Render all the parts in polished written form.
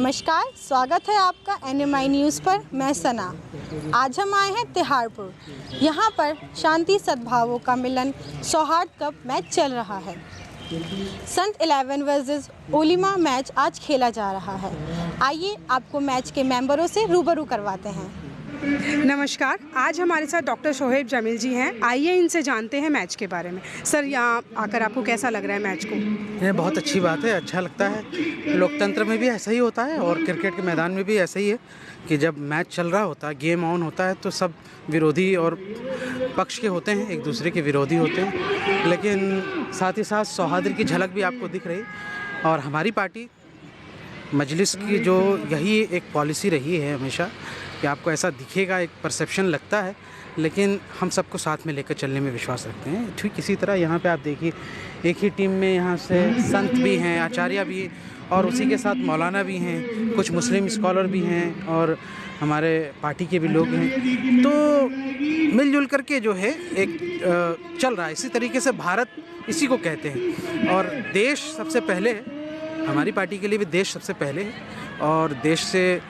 नमस्कार, स्वागत है आपका NMI न्यूज़ पर। मैं सना। आज हम आए हैं तिहाड़पुर। यहाँ पर शांति सद्भावों का मिलन सौहार्द कप मैच चल रहा है। संत 11 वर्सेस ओलिमा मैच आज खेला जा रहा है। आइए आपको मैच के मेंबरों से रूबरू करवाते हैं। नमस्कार, आज हमारे साथ डॉक्टर शोहेब जमील जी हैं। आइए इनसे जानते हैं मैच के बारे में। सर, यहाँ आकर आपको कैसा लग रहा है मैच को? ये बहुत अच्छी बात है, अच्छा लगता है। लोकतंत्र में भी ऐसा ही होता है और क्रिकेट के मैदान में भी ऐसा ही है कि जब मैच चल रहा होता है, गेम ऑन होता है, तो सब विरोधी और पक्ष के होते हैं, एक दूसरे के विरोधी होते हैं, लेकिन साथ ही साथ सौहार्द की झलक भी आपको दिख रही। और हमारी पार्टी मजलिस की जो यही एक पॉलिसी रही है हमेशा कि आपको ऐसा दिखेगा, एक परसेप्शन लगता है, लेकिन हम सबको साथ में लेकर चलने में विश्वास रखते हैं। ठीक इसी तरह यहाँ पे आप देखिए, एक ही टीम में यहाँ से संत भी हैं, आचार्य भी, और उसी के साथ मौलाना भी हैं, कुछ मुस्लिम स्कॉलर भी हैं और हमारे पार्टी के भी लोग हैं। तो मिलजुल करके जो है एक चल रहा है। इसी तरीके से भारत इसी को कहते हैं और देश सबसे पहले है। हमारी पार्टी के लिए भी देश सबसे पहले है और देश से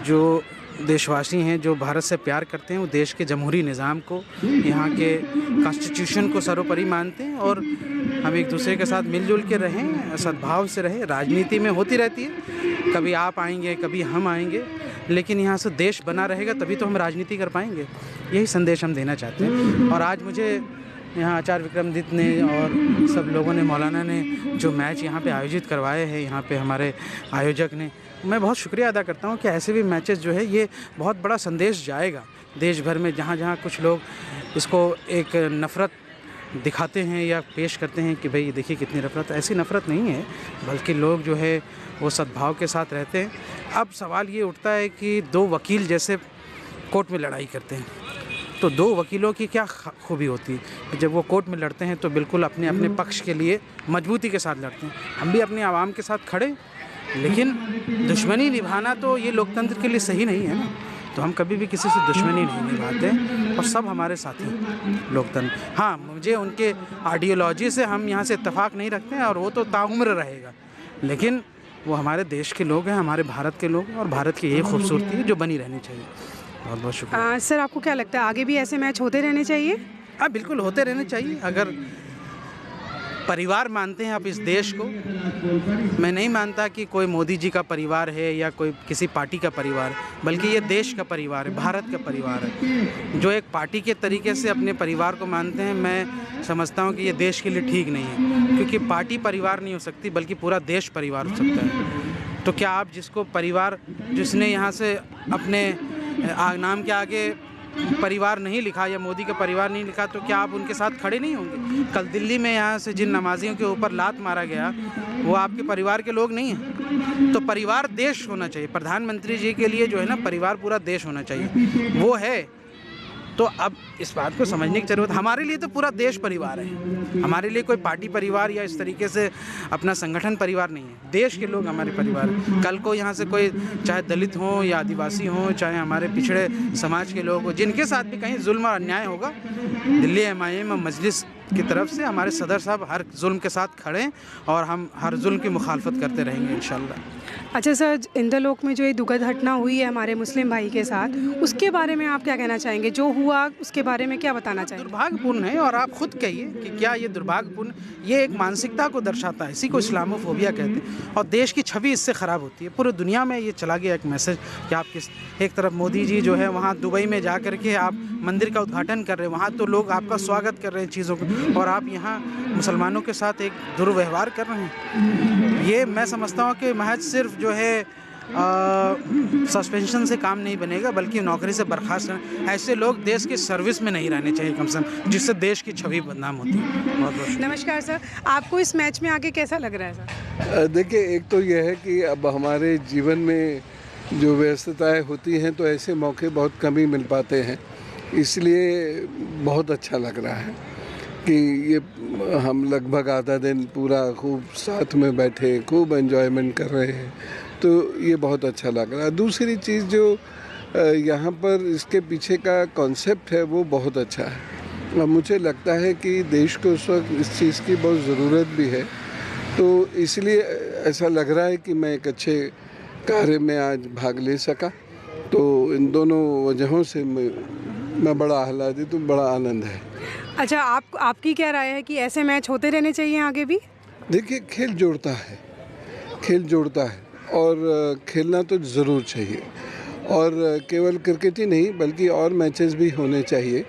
जो देशवासी हैं, जो भारत से प्यार करते हैं, वो देश के जमहूरी निज़ाम को, यहाँ के कॉन्स्टिट्यूशन को सर्वोपरि मानते हैं और हम एक दूसरे के साथ मिलजुल के रहें, सद्भाव से रहें। राजनीति में होती रहती है, कभी आप आएंगे, कभी हम आएंगे, लेकिन यहाँ से देश बना रहेगा तभी तो हम राजनीति कर पाएंगे। यही संदेश हम देना चाहते हैं। और आज मुझे यहाँ आचार्य विक्रमादित्य ने और सब लोगों ने, मौलाना ने जो मैच यहाँ पे आयोजित करवाए हैं, यहाँ पे हमारे आयोजक ने, मैं बहुत शुक्रिया अदा करता हूँ कि ऐसे भी मैचेस जो है ये बहुत बड़ा संदेश जाएगा देश भर में। जहाँ जहाँ कुछ लोग इसको एक नफ़रत दिखाते हैं या पेश करते हैं कि भाई देखिए कितनी नफ़रत, ऐसी नफ़रत नहीं है, बल्कि लोग जो है वो सद्भाव के साथ रहते हैं। अब सवाल ये उठता है कि दो वकील जैसे कोर्ट में लड़ाई करते हैं, तो दो वकीलों की क्या खूबी होती है? जब वो कोर्ट में लड़ते हैं तो बिल्कुल अपने अपने पक्ष के लिए मजबूती के साथ लड़ते हैं। हम भी अपनी आवाम के साथ खड़े, लेकिन दुश्मनी निभाना तो ये लोकतंत्र के लिए सही नहीं है ना। तो हम कभी भी किसी से दुश्मनी नहीं निभाते और सब हमारे साथी हैं लोकतंत्र। हाँ, मुझे उनके आइडियोलॉजी से हम यहाँ से इत्तेफाक नहीं रखते हैं और वो तो ताउम्र रहेगा, लेकिन वो हमारे देश के लोग हैं, हमारे भारत के लोग हैं और भारत की यही खूबसूरती है जो बनी रहनी चाहिए। बहुत बहुत शुक्रिया। सर, आपको क्या लगता है आगे भी ऐसे मैच होते रहने चाहिए? हाँ, बिल्कुल होते रहने चाहिए। अगर परिवार मानते हैं आप इस देश को, मैं नहीं मानता कि कोई मोदी जी का परिवार है या कोई किसी पार्टी का परिवार, बल्कि ये देश का परिवार है, भारत का परिवार है। जो एक पार्टी के तरीके से अपने परिवार को मानते हैं, मैं समझता हूँ कि ये देश के लिए ठीक नहीं है, क्योंकि पार्टी परिवार नहीं हो सकती, बल्कि पूरा देश परिवार हो सकता है। तो क्या आप जिसको परिवार, जिसने यहाँ से अपने नाम के आगे परिवार नहीं लिखा या मोदी का परिवार नहीं लिखा, तो क्या आप उनके साथ खड़े नहीं होंगे? कल दिल्ली में यहाँ से जिन नमाजियों के ऊपर लात मारा गया, वो आपके परिवार के लोग नहीं हैं। तो परिवार देश होना चाहिए। प्रधानमंत्री जी के लिए जो है ना, परिवार पूरा देश होना चाहिए, वो है। तो अब इस बात को समझने की ज़रूरत, हमारे लिए तो पूरा देश परिवार है, हमारे लिए कोई पार्टी परिवार या इस तरीके से अपना संगठन परिवार नहीं है। देश के लोग हमारे परिवार हैं। कल को यहाँ से कोई चाहे दलित हो या आदिवासी हो, चाहे हमारे पिछड़े समाज के लोग हो, जिनके साथ भी कहीं जुल्म और अन्याय होगा, दिल्ली MIM मजलिस की तरफ से हमारे सदर साहब हर जुल्म के साथ खड़े हैं और हम हर जुल्म की मुखालफत करते रहेंगे इंशाल्लाह। अच्छा सर, इंद्रलोक में जो ये दुखद घटना हुई है हमारे मुस्लिम भाई के साथ, उसके बारे में आप क्या कहना चाहेंगे? जो हुआ उसके बारे में क्या बताना चाहेंगे? दुर्भाग्यपूर्ण है और आप खुद कहिए कि क्या ये दुर्भाग्यपूर्ण, ये एक मानसिकता को दर्शाता है। इसी को इस्लामोफोबिया कहते हैं और देश की छवि इससे ख़राब होती है। पूरी दुनिया में ये चला गया एक मैसेज कि आप एक तरफ मोदी जी जो है वहाँ दुबई में जा कर के आप मंदिर का उद्घाटन कर रहे हैं, वहाँ तो लोग आपका स्वागत कर रहे हैं चीज़ों को, और आप यहाँ मुसलमानों के साथ एक दुर्व्यवहार कर रहे हैं। ये मैं समझता हूँ कि महज सिर्फ जो है सस्पेंशन से काम नहीं बनेगा, बल्कि नौकरी से बर्खास्त करना। ऐसे लोग देश की सर्विस में नहीं रहने चाहिए कम से कम, जिससे देश की छवि बदनाम होती है। बहुत बहुत नमस्कार सर, आपको इस मैच में आगे कैसा लग रहा है सर? देखिए, एक तो यह है कि अब हमारे जीवन में जो व्यस्तताएं होती हैं, तो ऐसे मौके बहुत कम ही मिल पाते हैं, इसलिए बहुत अच्छा लग रहा है कि ये हम लगभग आधा दिन पूरा खूब साथ में बैठे, खूब एंजॉयमेंट कर रहे हैं, तो ये बहुत अच्छा लग रहा है। दूसरी चीज़ जो यहाँ पर इसके पीछे का कॉन्सेप्ट है वो बहुत अच्छा है और मुझे लगता है कि देश को उस वक्त इस चीज़ की बहुत ज़रूरत भी है, तो इसलिए ऐसा लग रहा है कि मैं एक अच्छे कार्य में आज भाग ले सका। तो इन दोनों वजहों से मैं बड़ा आह्लादित हूँ, बड़ा आनंद है। अच्छा, आपकी क्या राय है कि ऐसे मैच होते रहने चाहिए आगे भी? देखिए, खेल जोड़ता है, खेल जोड़ता है और खेलना तो ज़रूर चाहिए। और केवल क्रिकेट ही नहीं बल्कि और मैचेस भी होने चाहिए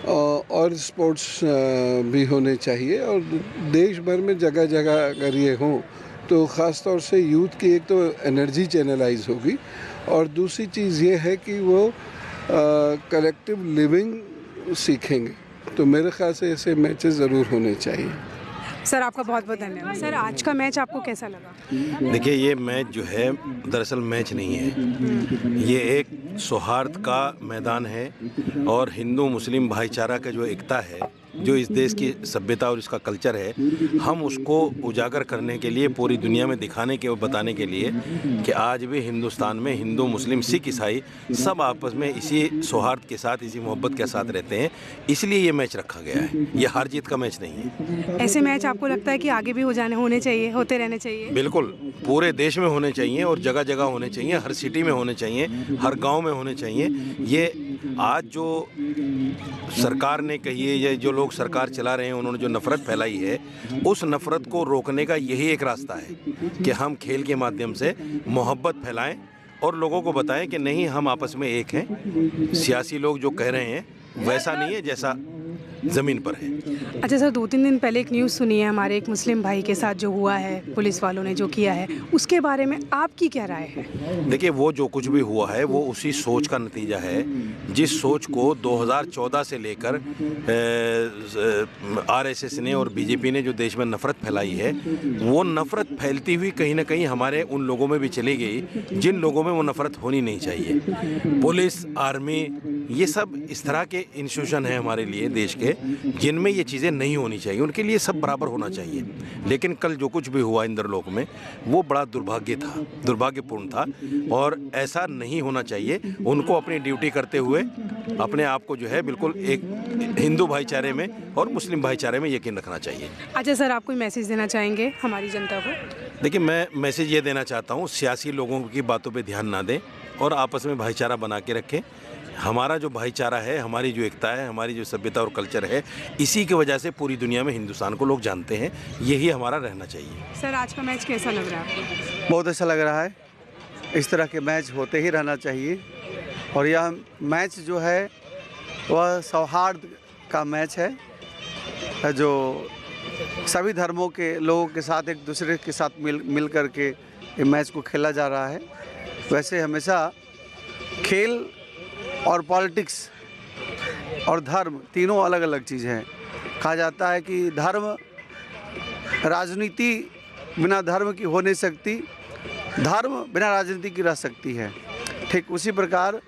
और स्पोर्ट्स भी होने चाहिए। और देश भर में जगह जगह अगर ये हों तो ख़ास तौर से यूथ की एक तो एनर्जी चैनलाइज होगी और दूसरी चीज़ ये है कि वो कलेक्टिव लिविंग सीखेंगे। तो मेरे ख्याल से ऐसे मैचेस ज़रूर होने चाहिए। सर, आपका बहुत बहुत धन्यवाद। सर, आज का मैच आपको कैसा लगा? देखिए, ये मैच जो है दरअसल मैच नहीं है, ये एक सौहार्द का मैदान है और हिंदू मुस्लिम भाईचारा का जो एकता है, जो इस देश की सभ्यता और इसका कल्चर है, हम उसको उजागर करने के लिए, पूरी दुनिया में दिखाने के और बताने के लिए कि आज भी हिंदुस्तान में हिंदू मुस्लिम सिख ईसाई सब आपस में इसी सौहार्द के साथ, इसी मोहब्बत के साथ रहते हैं, इसलिए ये मैच रखा गया है। ये हार जीत का मैच नहीं है। ऐसे मैच आपको लगता है कि आगे भी होने चाहिए, होते रहने चाहिए? बिल्कुल, पूरे देश में होने चाहिए और जगह जगह होने चाहिए, हर सिटी में होने चाहिए, हर गांव में होने चाहिए। ये आज जो सरकार ने कही है, ये जो लोग सरकार चला रहे हैं, उन्होंने जो नफ़रत फैलाई है, उस नफ़रत को रोकने का यही एक रास्ता है कि हम खेल के माध्यम से मोहब्बत फैलाएं और लोगों को बताएं कि नहीं, हम आपस में एक हैं। सियासी लोग जो कह रहे हैं वैसा नहीं है जैसा ज़मीन पर है। अच्छा सर, 2-3 दिन पहले एक न्यूज़ सुनी है हमारे एक मुस्लिम भाई के साथ जो हुआ है, पुलिस वालों ने जो किया है, उसके बारे में आपकी क्या राय है? देखिए, वो जो कुछ भी हुआ है वो उसी सोच का नतीजा है, जिस सोच को 2014 से लेकर आरएसएस ने और बीजेपी ने जो देश में नफ़रत फैलाई है, वो नफ़रत फैलती हुई कहीं ना कहीं हमारे उन लोगों में भी चली गई जिन लोगों में वो नफ़रत होनी नहीं चाहिए। पुलिस, आर्मी, ये सब इस तरह के इंस्टीट्यूशन हैं हमारे लिए देश के, जिनमें ये चीज़ें नहीं होनी चाहिए, उनके लिए सब बराबर होना चाहिए। लेकिन कल जो कुछ भी हुआ इंद्रलोक में, वो बड़ा दुर्भाग्यपूर्ण था और ऐसा नहीं होना चाहिए। उनको अपनी ड्यूटी करते हुए अपने आप को जो है बिल्कुल एक हिंदू भाईचारे में और मुस्लिम भाईचारे में यकीन रखना चाहिए। अच्छा सर, आप कोई मैसेज देना चाहेंगे हमारी जनता को? देखिए, मैं मैसेज ये देना चाहता हूँ, सियासी लोगों की बातों पे ध्यान ना दें और आपस में भाईचारा बना के रखें। हमारा जो भाईचारा है, हमारी जो एकता है, हमारी जो सभ्यता और कल्चर है, इसी की वजह से पूरी दुनिया में हिंदुस्तान को लोग जानते हैं। यही हमारा रहना चाहिए। सर, आज का मैच कैसा लग रहा है आपको? बहुत अच्छा लग रहा है। इस तरह के मैच होते ही रहना चाहिए और यह मैच जो है वह सौहार्द का मैच है, जो सभी धर्मों के लोगों के साथ एक दूसरे के साथ मिल कर के ये मैच को खेला जा रहा है। वैसे हमेशा खेल और पॉलिटिक्स और धर्म तीनों अलग अलग चीज़ हैं। कहा जाता है कि राजनीति बिना धर्म की हो नहीं सकती, धर्म बिना राजनीति की रह सकती है। ठीक उसी प्रकार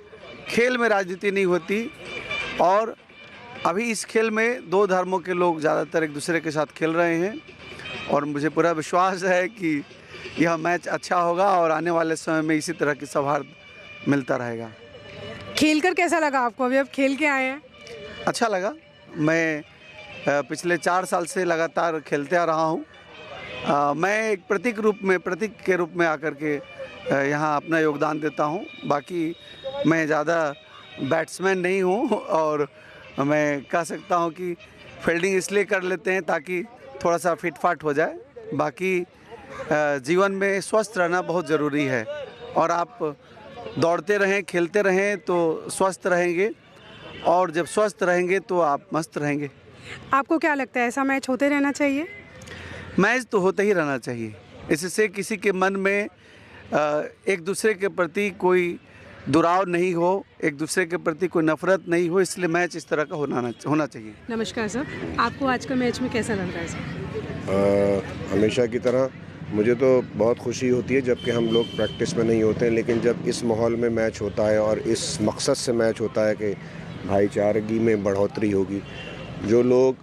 खेल में राजनीति नहीं होती और अभी इस खेल में दो धर्मों के लोग ज़्यादातर एक दूसरे के साथ खेल रहे हैं और मुझे पूरा विश्वास है कि यह मैच अच्छा होगा और आने वाले समय में इसी तरह की सौहार्द मिलता रहेगा। खेलकर कैसा लगा आपको? अभी आप खेल के आए हैं। अच्छा लगा। मैं पिछले 4 साल से लगातार खेलते आ रहा हूँ। मैं एक प्रतीक के रूप में आकर के यहाँ अपना योगदान देता हूँ। बाकी मैं ज़्यादा बैट्समैन नहीं हूँ और मैं कह सकता हूँ कि फील्डिंग इसलिए कर लेते हैं ताकि थोड़ा सा फिट फाट हो जाए। बाकी जीवन में स्वस्थ रहना बहुत ज़रूरी है और आप दौड़ते रहें, खेलते रहें तो स्वस्थ रहेंगे और जब स्वस्थ रहेंगे तो आप मस्त रहेंगे। आपको क्या लगता है, ऐसा मैच होते रहना चाहिए? मैच तो होता ही रहना चाहिए। इससे किसी के मन में एक दूसरे के प्रति कोई दुराव नहीं हो, एक दूसरे के प्रति कोई नफरत नहीं हो, इसलिए मैच इस तरह का होना चाहिए। नमस्कार सर, आपको आज का मैच में कैसा लग रहा है सर? हमेशा की तरह मुझे तो बहुत खुशी होती है जबकि हम लोग प्रैक्टिस में नहीं होते हैं, लेकिन जब इस माहौल में मैच होता है और इस मकसद से मैच होता है कि भाईचारगी में बढ़ोतरी होगी, जो लोग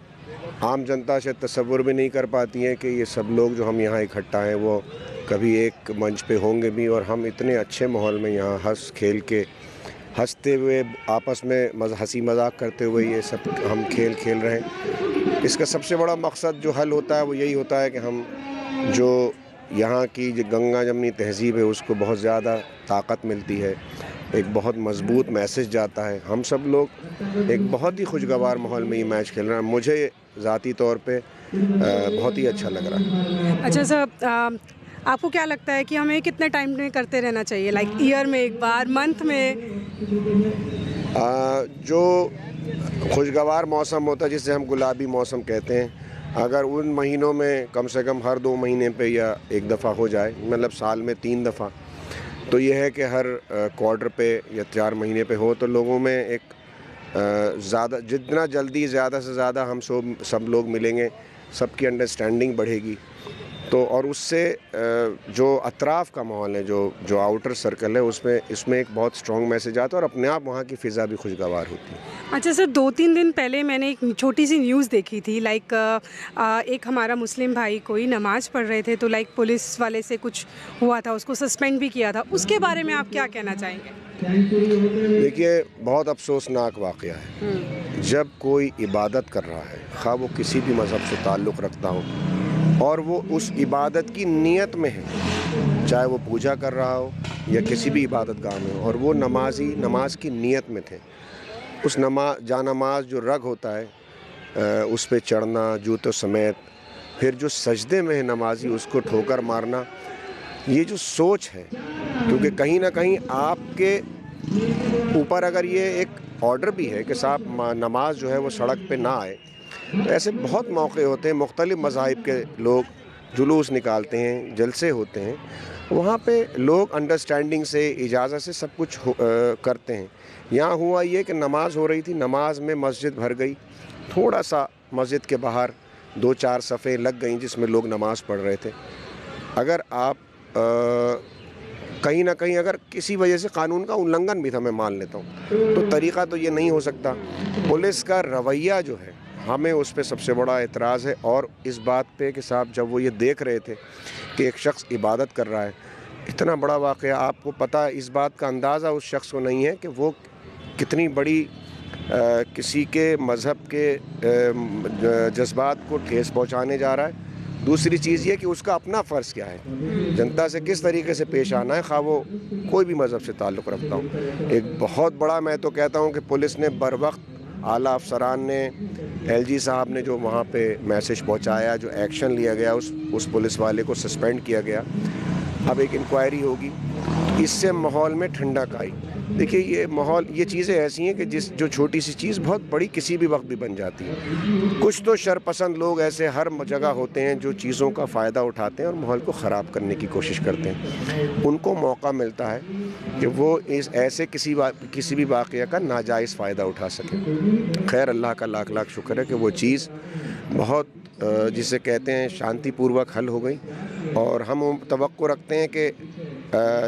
आम जनता से तसव्वुर भी नहीं कर पाती हैं कि ये सब लोग जो हम यहाँ इकट्ठा हैं वो कभी एक मंच पे होंगे भी, और हम इतने अच्छे माहौल में यहाँ हंस खेल के हंसते हुए आपस में हंसी मजाक करते हुए ये सब हम खेल रहे हैं। इसका सबसे बड़ा मकसद जो हल होता है वो यही होता है कि हम जो यहाँ की जो गंगा जमनी तहज़ीब है उसको बहुत ज़्यादा ताकत मिलती है, एक बहुत मज़बूत मैसेज जाता है। हम सब लोग एक बहुत ही खुशगवार माहौल में ये मैच खेल रहे हैं। मुझे ज़ाती तौर पे बहुत ही अच्छा लग रहा है। अच्छा सर, आपको क्या लगता है कि हमें कितने टाइम में करते रहना चाहिए, लाइक ईयर में एक बार, मंथ में? जो खुशगवार मौसम होता है जिसे हम गुलाबी मौसम कहते हैं, अगर उन महीनों में कम से कम हर 2 महीने पे या एक दफ़ा हो जाए, मतलब साल में 3 दफ़ा, तो ये है कि हर क्वार्टर पे या 4 महीने पे हो, तो लोगों में एक ज़्यादा, जितना जल्दी ज़्यादा से ज़्यादा हम सब लोग मिलेंगे, सबकी अंडरस्टैंडिंग बढ़ेगी। तो और उससे जो अतराफ़ का माहौल है, जो आउटर सर्कल है, इसमें एक बहुत स्ट्रॉन्ग मैसेज आता है और अपने आप वहाँ की फ़िज़ा भी खुशगवार होती है। अच्छा सर, 2-3 दिन पहले मैंने एक छोटी सी न्यूज़ देखी थी, लाइक एक हमारा मुस्लिम भाई कोई नमाज़ पढ़ रहे थे, तो लाइक पुलिस वाले से कुछ हुआ था, उसको सस्पेंड भी किया था। उसके बारे में आप क्या कहना चाहेंगे? देखिए, बहुत अफसोसनाक वाक़या है। जब कोई इबादत कर रहा है, ख़्वाह वो किसी भी मज़हब से ताल्लुक़ रखता हो, और वो उस इबादत की नीयत में है, चाहे वो पूजा कर रहा हो या किसी भी इबादत गाह में हो, और वो नमाज की नीयत में थे, उस जानमाज जो रग होता है उस पे चढ़ना जूतों समेत, फिर जो सजदे में है नमाजी उसको ठोकर मारना, ये जो सोच है, क्योंकि कहीं ना कहीं आपके ऊपर अगर ये एक ऑर्डर भी है कि साहब नमाज जो है वो सड़क पे ना आए, तो ऐसे बहुत मौके होते हैं, मुख्तलिफ़ मज़ाहिब के लोग जुलूस निकालते हैं, जलसे होते हैं, वहाँ पे लोग अंडरस्टैंडिंग से, इजाज़त से सब कुछ करते हैं। यहाँ हुआ ये कि नमाज़ हो रही थी, नमाज में मस्जिद भर गई, थोड़ा सा मस्जिद के बाहर 2-4 सफ़े लग गई जिसमें लोग नमाज़ पढ़ रहे थे। अगर आप कहीं ना कहीं अगर किसी वजह से कानून का उल्लंघन भी था, मैं मान लेता हूँ, तो तरीक़ा तो ये नहीं हो सकता। पुलिस का रवैया जो है, हमें उस पर सबसे बड़ा एतराज़ है, और इस बात पे कि साहब जब वो ये देख रहे थे कि एक शख्स इबादत कर रहा है, इतना बड़ा वाक़या, आपको पता है, इस बात का अंदाज़ा उस शख्स को नहीं है कि वो कितनी बड़ी किसी के मज़हब के जज्बात को ठेस पहुँचाने जा रहा है। दूसरी चीज़ ये कि उसका अपना फ़र्ज़ क्या है, जनता से किस तरीके से पेश आना है, ख़्वाह वो कोई भी मज़हब से ताल्लुक़ रखता हूँ। एक बहुत बड़ा, मैं तो कहता हूँ कि पुलिस ने बर वक्त, आला अफसरान ने, LG साहब ने जो वहाँ पे मैसेज पहुँचाया, जो एक्शन लिया गया, उस पुलिस वाले को सस्पेंड किया गया। अब एक इंक्वायरी होगी, इससे माहौल में ठंडक आई। देखिए, ये माहौल, ये चीज़ें ऐसी हैं कि जो छोटी सी चीज़ बहुत बड़ी किसी भी वक्त भी बन जाती है। कुछ तो शरपसंद लोग ऐसे हर जगह होते हैं जो चीज़ों का फ़ायदा उठाते हैं और माहौल को ख़राब करने की कोशिश करते हैं। उनको मौका मिलता है कि वो ऐसे किसी भी वाक़या का नाजायज़ फ़ायदा उठा सकें। खैर, अल्लाह का लाख लाख शुक्र है कि वो चीज़ बहुत, जिसे कहते हैं, शांतिपूर्वक हल हो गई, और हम तवक्को रखते हैं कि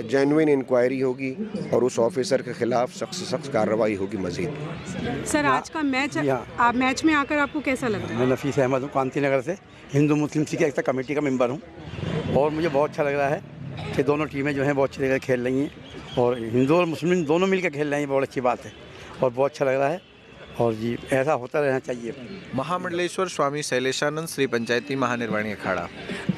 जेन्युइन इंक्वायरी होगी और उस ऑफिसर के ख़िलाफ़ सख्त से सख्त कार्रवाई होगी मज़ीद। सर, आज का मैच, आप मैच में आकर आपको कैसा लग रहा है? मैं नफ़ीस अहमद हूँ, कांति नगर से, हिंदू मुस्लिम सिख एकता कमेटी का मेंबर हूँ, और मुझे बहुत अच्छा लग रहा है कि दोनों टीमें जो हैं बहुत अच्छी तरह खेल रही हैं, और हिंदू और मुस्लिम दोनों मिलकर खेल रहे हैं, बहुत अच्छी बात है और बहुत अच्छा लग रहा है, और जी ऐसा होता रहना चाहिए। महामंडलेश्वर स्वामी शैलेशानंद श्री पंचायती महानिर्वाणी अखाड़ा।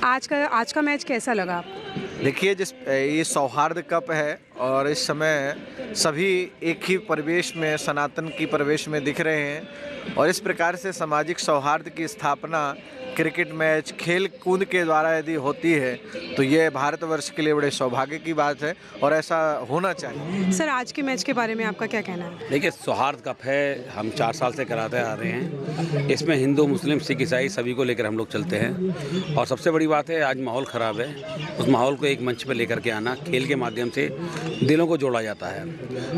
आज का मैच कैसा लगा आपको? देखिए, ये सौहार्द कप है, और इस समय सभी एक ही परिवेश में, सनातन की परिवेश में दिख रहे हैं, और इस प्रकार से सामाजिक सौहार्द की स्थापना क्रिकेट मैच, खेल कूद के द्वारा यदि होती है, तो ये भारतवर्ष के लिए बड़े सौभाग्य की बात है, और ऐसा होना चाहिए। सर, आज के मैच के बारे में आपका क्या कहना है? देखिए, सौहार्द कप है, हम 4 साल से कराते आ रहे हैं, इसमें हिंदू मुस्लिम सिख ईसाई सभी को लेकर हम लोग चलते हैं, और सबसे बड़ी बात है, आज माहौल ख़राब है, उस माहौल को एक मंच पर लेकर के आना, खेल के माध्यम से दिलों को जोड़ा जाता है।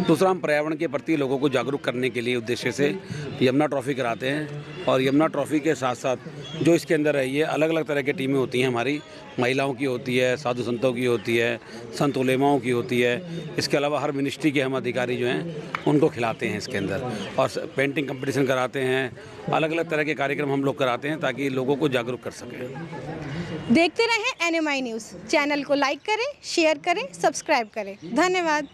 दूसरा, हम पर्यावरण के प्रति लोगों को जागरूक करने के लिए उद्देश्य से यमुना ट्रॉफी कराते हैं, और यमुना ट्रॉफी के साथ साथ जो इसके अंदर है, ये अलग अलग तरह की टीमें होती हैं हमारी, महिलाओं की होती है, साधु संतों की होती है, संत उलेमाओं की होती है, इसके अलावा हर मिनिस्ट्री के हम अधिकारी जो हैं उनको खिलाते हैं इसके अंदर, और पेंटिंग कंपटीशन कराते हैं, अलग अलग तरह के कार्यक्रम हम लोग कराते हैं ताकि लोगों को जागरूक कर सकें। देखते रहें NMI न्यूज़। चैनल को लाइक करें, शेयर करें, सब्सक्राइब करें। धन्यवाद।